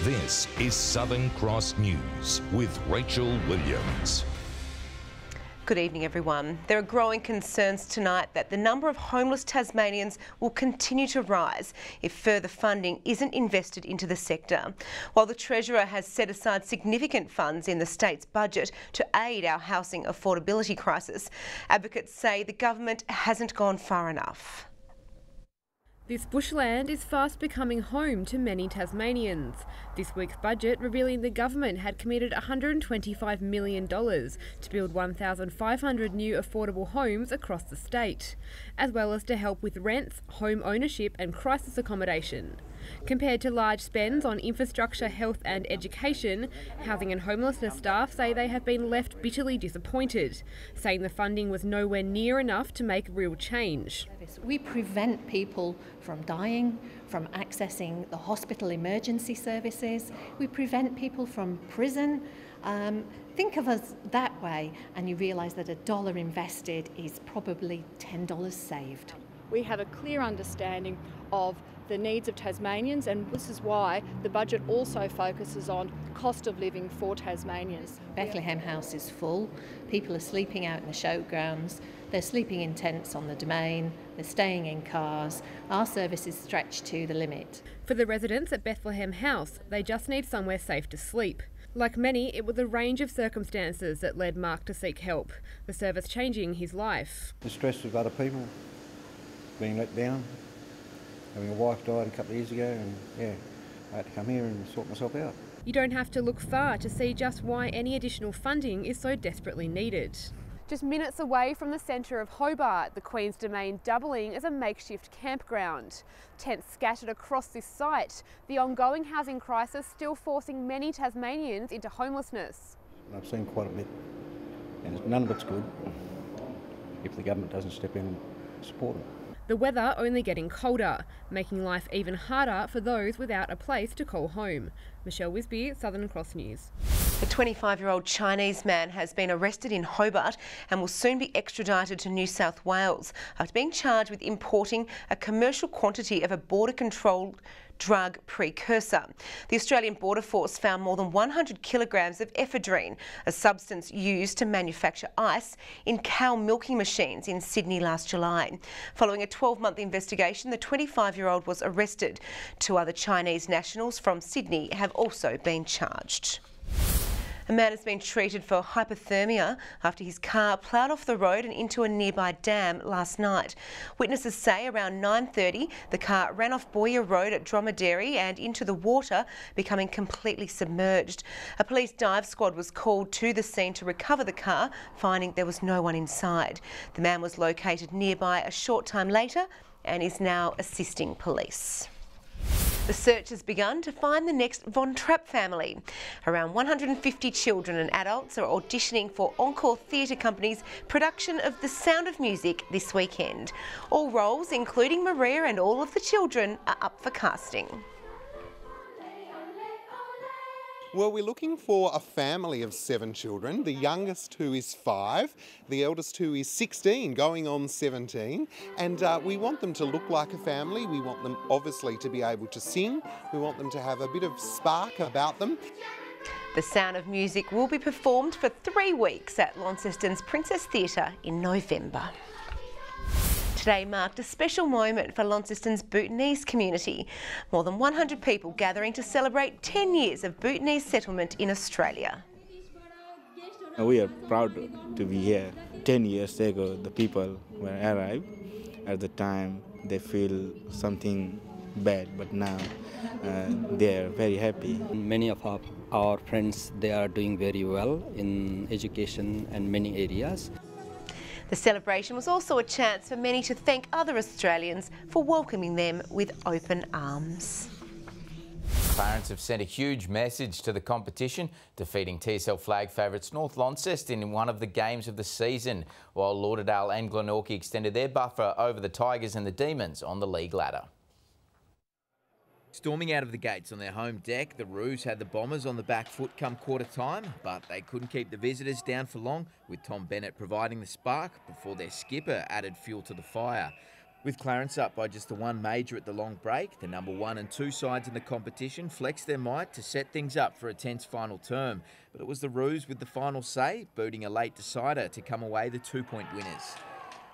This is Southern Cross News with Rachel Williams. Good evening, everyone. There are growing concerns tonight that the number of homeless Tasmanians will continue to rise if further funding isn't invested into the sector. While the Treasurer has set aside significant funds in the state's budget to aid our housing affordability crisis, advocates say the government hasn't gone far enough. This bushland is fast becoming home to many Tasmanians. This week's budget revealing the government had committed $125 million to build 1,500 new affordable homes across the state, as well as to help with rents, home ownership and crisis accommodation. Compared to large spends on infrastructure, health and education, housing and homelessness staff say they have been left bitterly disappointed, saying the funding was nowhere near enough to make real change. We prevent people from dying, from accessing the hospital emergency services. We prevent people from prison. Think of us that way and you realise that $1 invested is probably $10 saved. We have a clear understanding of the needs of Tasmanians, and this is why the budget also focuses on cost of living for Tasmanians. Bethlehem House is full. People are sleeping out in the showgrounds. They're sleeping in tents on the domain. They're staying in cars. Our service is stretched to the limit. For the residents at Bethlehem House, they just need somewhere safe to sleep. Like many, it was a range of circumstances that led Mark to seek help, the service changing his life. The stress of other people, being let down. Having a wife died a couple of years ago, and I had to come here and sort myself out. You don't have to look far to see just why any additional funding is so desperately needed. Just minutes away from the centre of Hobart, the Queen's Domain doubling as a makeshift campground. Tents scattered across this site, the ongoing housing crisis still forcing many Tasmanians into homelessness. I've seen quite a bit, and none of it's good if the government doesn't step in and support it. The weather only getting colder, making life even harder for those without a place to call home. Michelle Wisby, Southern Cross News. A 25-year-old Chinese man has been arrested in Hobart and will soon be extradited to New South Wales after being charged with importing a commercial quantity of a border-controlled drug precursor. The Australian Border Force found more than 100 kilograms of ephedrine, a substance used to manufacture ice, in cow milking machines in Sydney last July. Following a 12-month investigation, the 25-year-old was arrested. 2 other Chinese nationals from Sydney have also been charged. A man has been treated for hypothermia after his car ploughed off the road and into a nearby dam last night. Witnesses say around 9:30 the car ran off Boyer Road at Dromedary and into the water, becoming completely submerged. A police dive squad was called to the scene to recover the car, finding there was no one inside. The man was located nearby a short time later and is now assisting police. The search has begun to find the next Von Trapp family. Around 150 children and adults are auditioning for Encore Theatre Company's production of The Sound of Music this weekend. All roles, including Maria and all of the children, are up for casting. Well, we're looking for a family of 7 children, the youngest who is 5, the eldest who is 16, going on 17, and we want them to look like a family. We want them obviously to be able to sing. We want them to have a bit of spark about them. The Sound of Music will be performed for 3 weeks at Launceston's Princess Theatre in November. Today marked a special moment for Launceston's Bhutanese community. More than 100 people gathering to celebrate 10 years of Bhutanese settlement in Australia. We are proud to be here. 10 years ago, the people were arrived. At the time, they feel something bad, but now they are very happy. Many of our friends, they are doing very well in education and many areas. The celebration was also a chance for many to thank other Australians for welcoming them with open arms. Parents have sent a huge message to the competition, defeating TSL flag favourites North Launceston in one of the games of the season, while Lauderdale and Glenorchy extended their buffer over the Tigers and the Demons on the league ladder. Storming out of the gates on their home deck, the Roos had the Bombers on the back foot come quarter time, but they couldn't keep the visitors down for long, with Tom Bennett providing the spark before their skipper added fuel to the fire. With Clarence up by just the one major at the long break, the number 1 and 2 sides in the competition flexed their might to set things up for a tense final term. But it was the Roos with the final say, booting a late decider to come away the 2-point winners.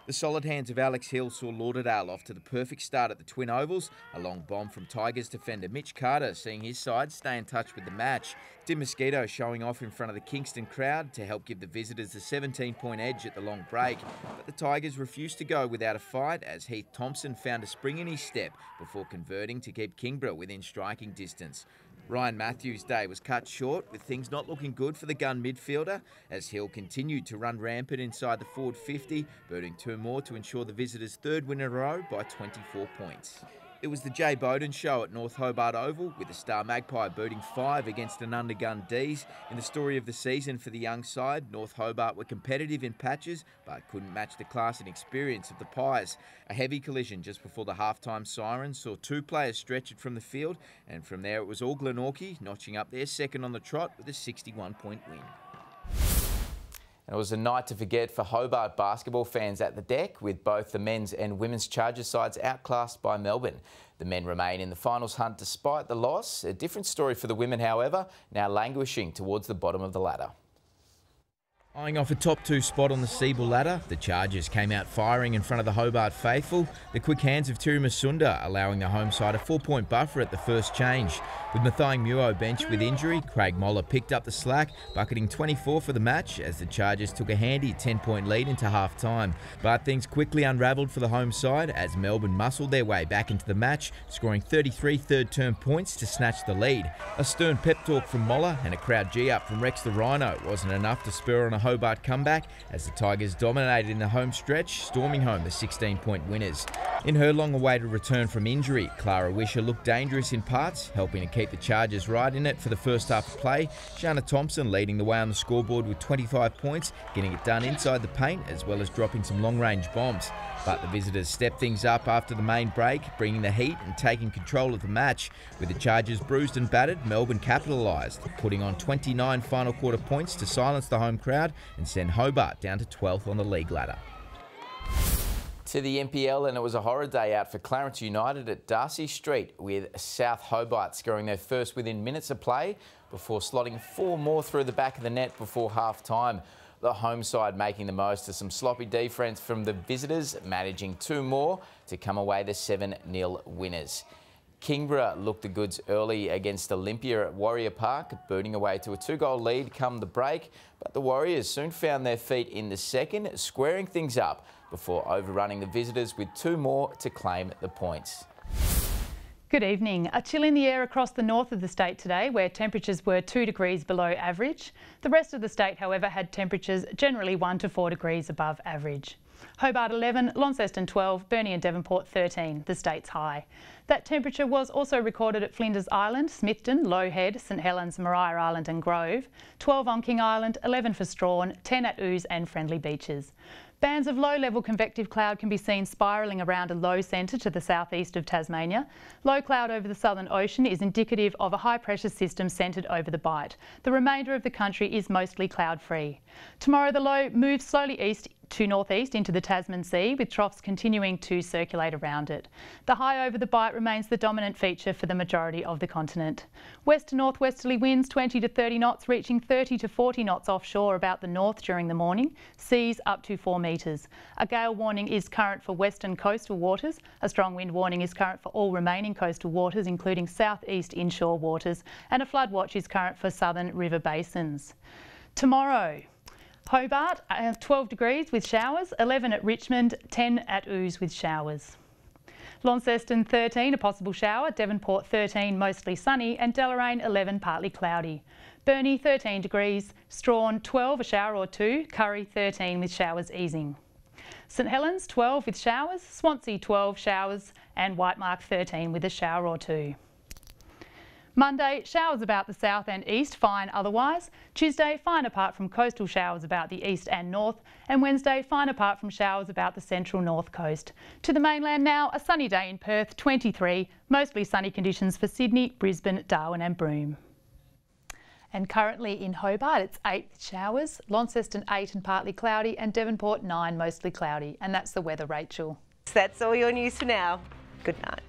The solid hands of Alex Hill saw Lauderdale off to the perfect start at the Twin Ovals. A long bomb from Tigers defender Mitch Carter seeing his side stay in touch with the match. Dim Mosquito showing off in front of the Kingston crowd to help give the visitors a 17-point edge at the long break. But the Tigers refused to go without a fight as Heath Thompson found a spring in his step before converting to keep Kingborough within striking distance. Ryan Matthews' day was cut short, with things not looking good for the gun midfielder, as Hill continued to run rampant inside the forward 50, booting 2 more to ensure the visitors' 3rd win in a row by 24 points. It was the Jay Bowden show at North Hobart Oval, with the Star Magpie booting 5 against an undergun D's. In the story of the season for the young side, North Hobart were competitive in patches, but couldn't match the class and experience of the Pies. A heavy collision just before the halftime siren saw 2 players stretchered from the field, and from there it was all Glenorchy notching up their 2nd on the trot with a 61-point win. And it was a night to forget for Hobart basketball fans at the deck, with both the men's and women's Chargers sides outclassed by Melbourne. The men remain in the finals hunt despite the loss. A different story for the women, however, now languishing towards the bottom of the ladder. Eyeing off a top 2 spot on the Seabull ladder, the Chargers came out firing in front of the Hobart faithful. The quick hands of Tiri Masunda allowing the home side a 4-point buffer at the first change. With Mathai Muo benched with injury, Craig Moller picked up the slack, bucketing 24 for the match as the Chargers took a handy 10-point lead into half-time. But things quickly unravelled for the home side as Melbourne muscled their way back into the match, scoring 33 third-term points to snatch the lead. A stern pep talk from Moller and a crowd G-up from Rex the Rhino wasn't enough to spur on a Hobart comeback as the Tigers dominated in the home stretch, storming home the 16-point winners. In her long-awaited return from injury, Clara Wisher looked dangerous in parts, helping to keep the Chargers right in it for the first half of play. Shanna Thompson leading the way on the scoreboard with 25 points, getting it done inside the paint as well as dropping some long-range bombs. But the visitors stepped things up after the main break, bringing the heat and taking control of the match. With the Chargers bruised and battered, Melbourne capitalised, putting on 29 final quarter points to silence the home crowd and send Hobart down to 12th on the league ladder. To the NPL, and it was a horror day out for Clarence United at Darcy Street, with South Hobart scoring their first within minutes of play before slotting 4 more through the back of the net before half-time. The home side making the most of some sloppy defence from the visitors, managing 2 more to come away the 7-0 winners. Kingborough looked the goods early against Olympia at Warrior Park, booting away to a 2-goal lead come the break, but the Warriors soon found their feet in the second, squaring things up before overrunning the visitors with 2 more to claim the points. Good evening. A chill in the air across the north of the state today, where temperatures were 2 degrees below average. The rest of the state, however, had temperatures generally 1 to 4 degrees above average. Hobart 11, Launceston 12, Burnie and Devonport 13, the state's high. That temperature was also recorded at Flinders Island, Smithton, Low Head, St Helens, Maria Island and Grove, 12 on King Island, 11 for Strawn, 10 at Ouse and Friendly Beaches. Bands of low-level convective cloud can be seen spiralling around a low centre to the southeast of Tasmania. Low cloud over the southern ocean is indicative of a high-pressure system centred over the Bight. The remainder of the country is mostly cloud-free. Tomorrow the low moves slowly east to northeast into the Tasman Sea, with troughs continuing to circulate around it. The high over the Bight remains the dominant feature for the majority of the continent. West to northwesterly winds 20 to 30 knots, reaching 30 to 40 knots offshore about the north during the morning. Seas up to 4 metres. A gale warning is current for western coastal waters. A strong wind warning is current for all remaining coastal waters, including southeast inshore waters, and a flood watch is current for southern river basins. Tomorrow, Hobart, 12 degrees with showers, 11 at Richmond, 10 at Ouse with showers. Launceston 13, a possible shower, Devonport 13, mostly sunny, and Deloraine 11, partly cloudy. Burnie 13 degrees, Strawn 12, a shower or 2, Curry 13 with showers easing. St Helens 12 with showers, Swansea 12 showers, and Whitemark 13 with a shower or 2. Monday, showers about the south and east, fine otherwise. Tuesday, fine apart from coastal showers about the east and north. And Wednesday, fine apart from showers about the central north coast. To the mainland now, a sunny day in Perth, 23. Mostly sunny conditions for Sydney, Brisbane, Darwin and Broome. And currently in Hobart, it's 8 with showers. Launceston 8 and partly cloudy. And Devonport 9, mostly cloudy. And that's the weather, Rachel. That's all your news for now. Good night.